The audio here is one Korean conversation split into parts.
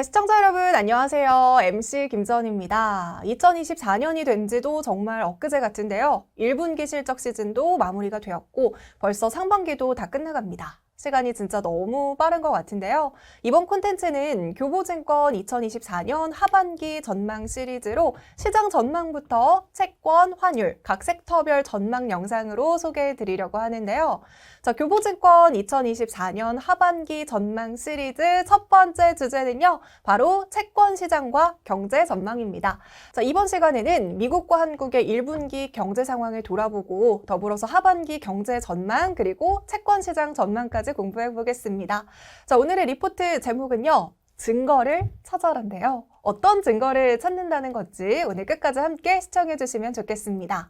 네, 시청자 여러분 안녕하세요. MC 김지원입니다. 2024년이 된 지도 정말 엊그제 같은데요. 1분기 실적 시즌도 마무리가 되었고 벌써 상반기도 다 끝나갑니다. 시간이 진짜 너무 빠른 것 같은데요. 이번 콘텐츠는 교보증권 2024년 하반기 전망 시리즈로 시장 전망부터 채권, 환율, 각 섹터별 전망 영상으로 소개해 드리려고 하는데요. 자, 교보증권 2024년 하반기 전망 시리즈 첫 번째 주제는요. 바로 채권 시장과 경제 전망입니다. 자, 이번 시간에는 미국과 한국의 1분기 경제 상황을 돌아보고 더불어서 하반기 경제 전망 그리고 채권 시장 전망까지 공부해 보겠습니다. 자, 오늘의 리포트 제목은요. 증거를 찾아란데요. 어떤 증거를 찾는다는 건지 오늘 끝까지 함께 시청해 주시면 좋겠습니다.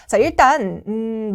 자, 일단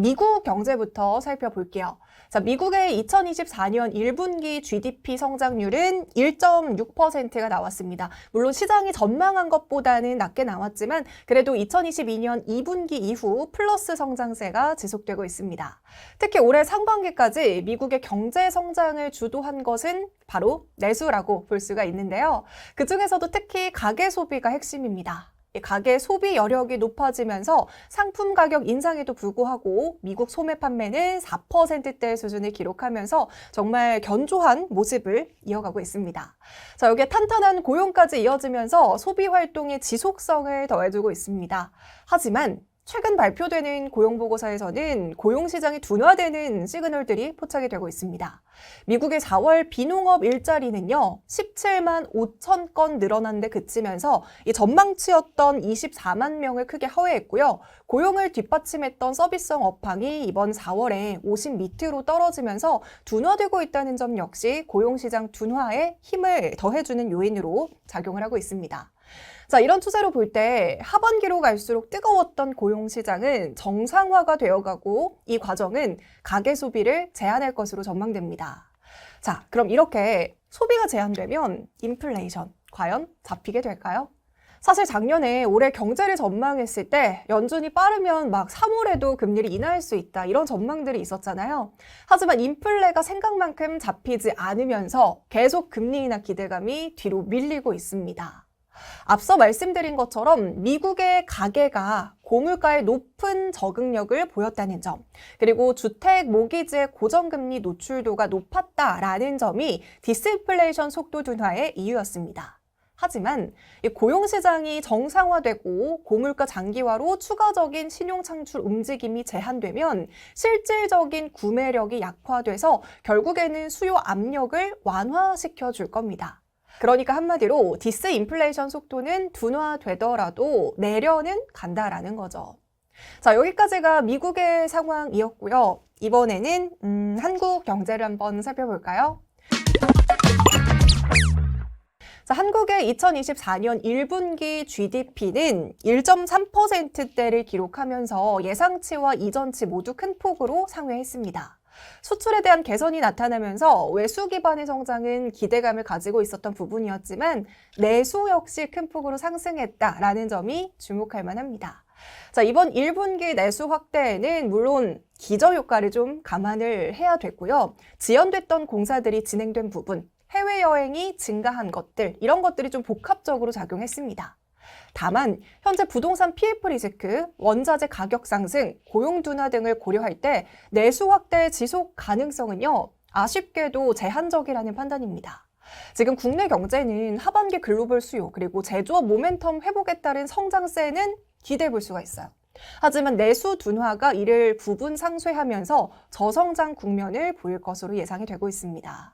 미국 경제부터 살펴볼게요. 자, 미국의 2024년 1분기 GDP 성장률은 1.6%가 나왔습니다. 물론 시장이 전망한 것보다는 낮게 나왔지만 그래도 2022년 2분기 이후 플러스 성장세가 지속되고 있습니다. 특히 올해 상반기까지 미국의 경제 성장을 주도한 것은 바로 내수라고 볼 수가 있는데요. 그중에서도 특히 가계 소비가 핵심입니다. 가계 소비 여력이 높아지면서 상품 가격 인상에도 불구하고 미국 소매 판매는 4%대 수준을 기록하면서 정말 견조한 모습을 이어가고 있습니다. 자, 여기에 탄탄한 고용까지 이어지면서 소비 활동의 지속성을 더해주고 있습니다. 하지만 최근 발표되는 고용보고서에서는 고용시장이 둔화되는 시그널들이 포착이 되고 있습니다. 미국의 4월 비농업 일자리는요, 17만 5천 건 늘어난 데 그치면서 이 전망치였던 24만 명을 크게 허회했고요. 고용을 뒷받침했던 서비스성 업황이 이번 4월에 50 밑으로 떨어지면서 둔화되고 있다는 점 역시 고용시장 둔화에 힘을 더해주는 요인으로 작용을 하고 있습니다. 자, 이런 추세로 볼 때 하반기로 갈수록 뜨거웠던 고용시장은 정상화가 되어가고 이 과정은 가계 소비를 제한할 것으로 전망됩니다. 자, 그럼 이렇게 소비가 제한되면 인플레이션 과연 잡히게 될까요? 사실 작년에 올해 경제를 전망했을 때 연준이 빠르면 막 3월에도 금리를 인하할 수 있다 이런 전망들이 있었잖아요. 하지만 인플레가 생각만큼 잡히지 않으면서 계속 금리 인하 기대감이 뒤로 밀리고 있습니다. 앞서 말씀드린 것처럼 미국의 가계가 고물가의 높은 적응력을 보였다는 점, 그리고 주택, 모기지의 고정금리 노출도가 높았다라는 점이 디스인플레이션 속도 둔화의 이유였습니다. 하지만 고용시장이 정상화되고 고물가 장기화로 추가적인 신용 창출 움직임이 제한되면 실질적인 구매력이 약화돼서 결국에는 수요 압력을 완화시켜 줄 겁니다. 그러니까 한마디로 디스인플레이션 속도는 둔화되더라도 내려는 간다라는 거죠. 자, 여기까지가 미국의 상황이었고요. 이번에는 한국 경제를 한번 살펴볼까요? 자, 한국의 2024년 1분기 GDP는 1.3%대를 기록하면서 예상치와 이전치 모두 큰 폭으로 상회했습니다. 수출에 대한 개선이 나타나면서 외수 기반의 성장은 기대감을 가지고 있었던 부분이었지만 내수 역시 큰 폭으로 상승했다라는 점이 주목할 만합니다. 자, 이번 1분기 내수 확대에는 물론 기저효과를 좀 감안을 해야 됐고요. 지연됐던 공사들이 진행된 부분, 해외여행이 증가한 것들, 이런 것들이 좀 복합적으로 작용했습니다. 다만 현재 부동산 PF 리스크, 원자재 가격 상승, 고용 둔화 등을 고려할 때 내수 확대 지속 가능성은요, 아쉽게도 제한적이라는 판단입니다. 지금 국내 경제는 하반기 글로벌 수요 그리고 제조업 모멘텀 회복에 따른 성장세는 기대해 볼 수가 있어요. 하지만 내수 둔화가 이를 부분 상쇄하면서 저성장 국면을 보일 것으로 예상이 되고 있습니다.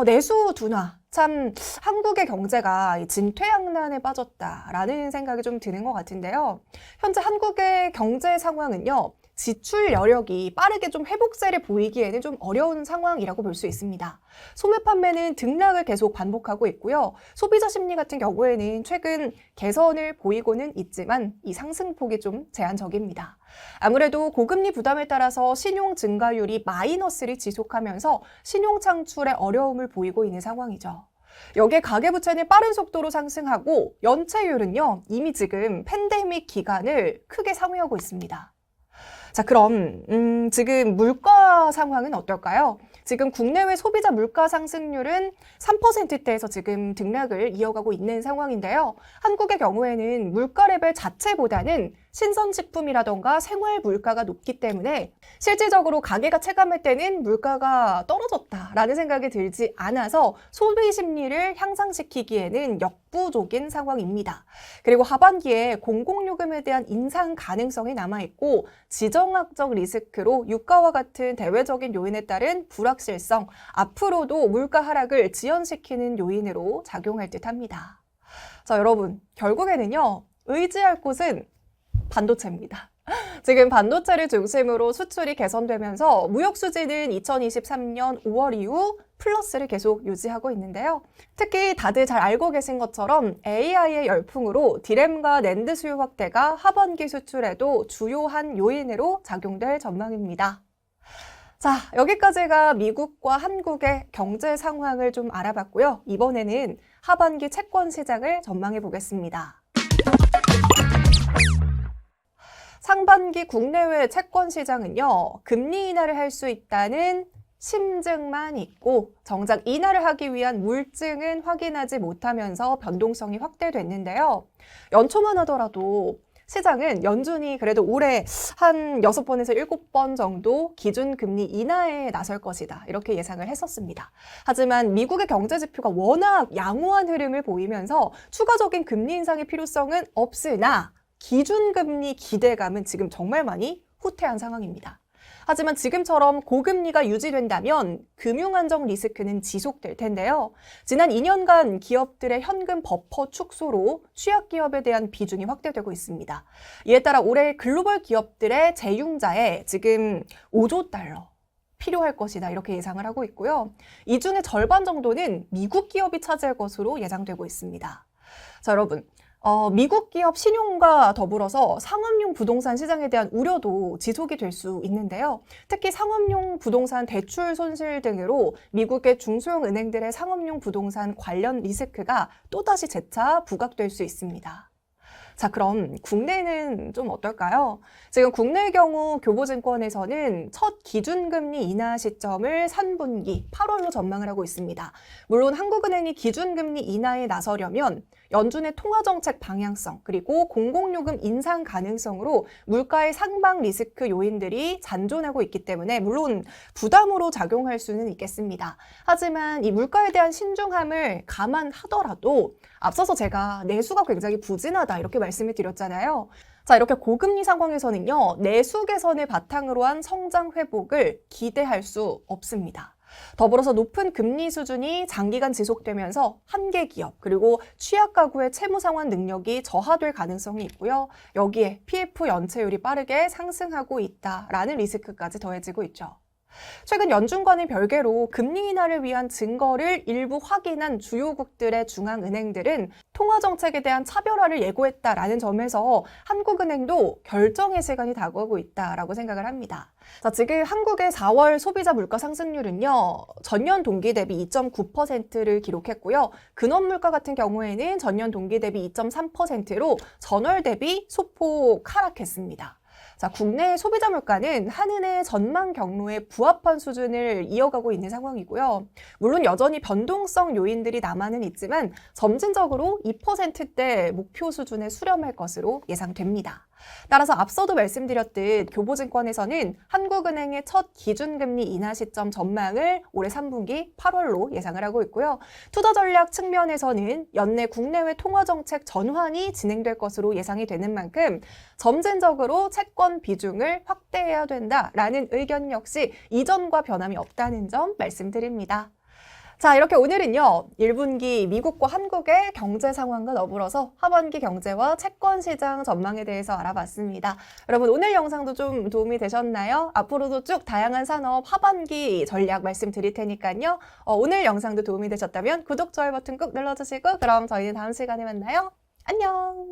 내수 둔화. 참 한국의 경제가 진퇴양난에 빠졌다라는 생각이 좀 드는 것 같은데요. 현재 한국의 경제 상황은요. 지출 여력이 빠르게 좀 회복세를 보이기에는 좀 어려운 상황이라고 볼 수 있습니다. 소매 판매는 등락을 계속 반복하고 있고요. 소비자 심리 같은 경우에는 최근 개선을 보이고는 있지만 이 상승폭이 좀 제한적입니다. 아무래도 고금리 부담에 따라서 신용 증가율이 마이너스를 지속하면서 신용 창출에 어려움을 보이고 있는 상황이죠. 여기에 가계부채는 빠른 속도로 상승하고 연체율은요, 이미 지금 팬데믹 기간을 크게 상회하고 있습니다. 자, 그럼 지금 물가 상황은 어떨까요? 지금 국내외 소비자 물가 상승률은 3%대에서 지금 등락을 이어가고 있는 상황인데요. 한국의 경우에는 물가 레벨 자체보다는 신선식품이라던가 생활 물가가 높기 때문에 실질적으로 가게가 체감할 때는 물가가 떨어졌다라는 생각이 들지 않아서 소비 심리를 향상시키기에는 역부족인 상황입니다. 그리고 하반기에 공공요금에 대한 인상 가능성이 남아있고 지정학적 리스크로 유가와 같은 대외적인 요인에 따른 불확실성, 앞으로도 물가 하락을 지연시키는 요인으로 작용할 듯합니다. 자, 여러분, 결국에는요, 의지할 곳은 반도체입니다. 지금 반도체를 중심으로 수출이 개선되면서 무역 수지는 2023년 5월 이후 플러스를 계속 유지하고 있는데요. 특히 다들 잘 알고 계신 것처럼 AI의 열풍으로 디램과 낸드 수요 확대가 하반기 수출에도 주요한 요인으로 작용될 전망입니다. 자, 여기까지가 미국과 한국의 경제 상황을 좀 알아봤고요. 이번에는 하반기 채권 시장을 전망해 보겠습니다. 상반기 국내외 채권 시장은요, 금리 인하를 할 수 있다는 심증만 있고 정작 인하를 하기 위한 물증은 확인하지 못하면서 변동성이 확대됐는데요. 연초만 하더라도 시장은 연준이 그래도 올해 한 6번에서 7번 정도 기준금리 인하에 나설 것이다, 이렇게 예상을 했었습니다. 하지만 미국의 경제 지표가 워낙 양호한 흐름을 보이면서 추가적인 금리 인상의 필요성은 없으나 기준금리 기대감은 지금 정말 많이 후퇴한 상황입니다. 하지만 지금처럼 고금리가 유지된다면 금융안정 리스크는 지속될 텐데요. 지난 2년간 기업들의 현금 버퍼 축소로 취약기업에 대한 비중이 확대되고 있습니다. 이에 따라 올해 글로벌 기업들의 재융자에 지금 5조 달러 필요할 것이다, 이렇게 예상을 하고 있고요. 이 중에 절반 정도는 미국 기업이 차지할 것으로 예상되고 있습니다. 자, 여러분. 미국 기업 신용과 더불어서 상업용 부동산 시장에 대한 우려도 지속이 될 수 있는데요. 특히 상업용 부동산 대출 손실 등으로 미국의 중소형 은행들의 상업용 부동산 관련 리스크가 또다시 재차 부각될 수 있습니다. 자, 그럼 국내는 좀 어떨까요? 지금 국내의 경우 교보증권에서는 첫 기준금리 인하 시점을 3분기 8월로 전망을 하고 있습니다. 물론 한국은행이 기준금리 인하에 나서려면 연준의 통화정책 방향성, 그리고 공공요금 인상 가능성으로 물가의 상방 리스크 요인들이 잔존하고 있기 때문에 물론 부담으로 작용할 수는 있겠습니다. 하지만 이 물가에 대한 신중함을 감안하더라도 앞서서 제가 내수가 굉장히 부진하다, 이렇게 말씀을 드렸잖아요. 자, 이렇게 고금리 상황에서는요, 내수 개선을 바탕으로 한 성장 회복을 기대할 수 없습니다. 더불어서 높은 금리 수준이 장기간 지속되면서 한계 기업 그리고 취약 가구의 채무 상환 능력이 저하될 가능성이 있고요. 여기에 PF 연체율이 빠르게 상승하고 있다라는 리스크까지 더해지고 있죠. 최근 연준과는 별개로 금리 인하를 위한 증거를 일부 확인한 주요국들의 중앙은행들은 통화정책에 대한 차별화를 예고했다라는 점에서 한국은행도 결정의 시간이 다가오고 있다라고 생각을 합니다. 자, 지금 한국의 4월 소비자 물가 상승률은요, 전년 동기 대비 2.9%를 기록했고요. 근원물가 같은 경우에는 전년 동기 대비 2.3%로 전월 대비 소폭 하락했습니다. 자, 국내 소비자 물가는 한은의 전망 경로에 부합한 수준을 이어가고 있는 상황이고요. 물론 여전히 변동성 요인들이 남아는 있지만 점진적으로 2%대 목표 수준에 수렴할 것으로 예상됩니다. 따라서 앞서도 말씀드렸듯 교보증권에서는 한국은행의 첫 기준금리 인하 시점 전망을 올해 3분기 8월로 예상을 하고 있고요. 투자 전략 측면에서는 연내 국내외 통화정책 전환이 진행될 것으로 예상이 되는 만큼 점진적으로 채권 비중을 확대해야 된다라는 의견 역시 이전과 변함이 없다는 점 말씀드립니다. 자, 이렇게 오늘은요, 1분기 미국과 한국의 경제 상황과 더불어서 하반기 경제와 채권 시장 전망에 대해서 알아봤습니다. 여러분, 오늘 영상도 좀 도움이 되셨나요? 앞으로도 쭉 다양한 산업 하반기 전략 말씀드릴 테니까요. 오늘 영상도 도움이 되셨다면 구독, 좋아요 버튼 꾹 눌러주시고 그럼 저희는 다음 시간에 만나요. 안녕!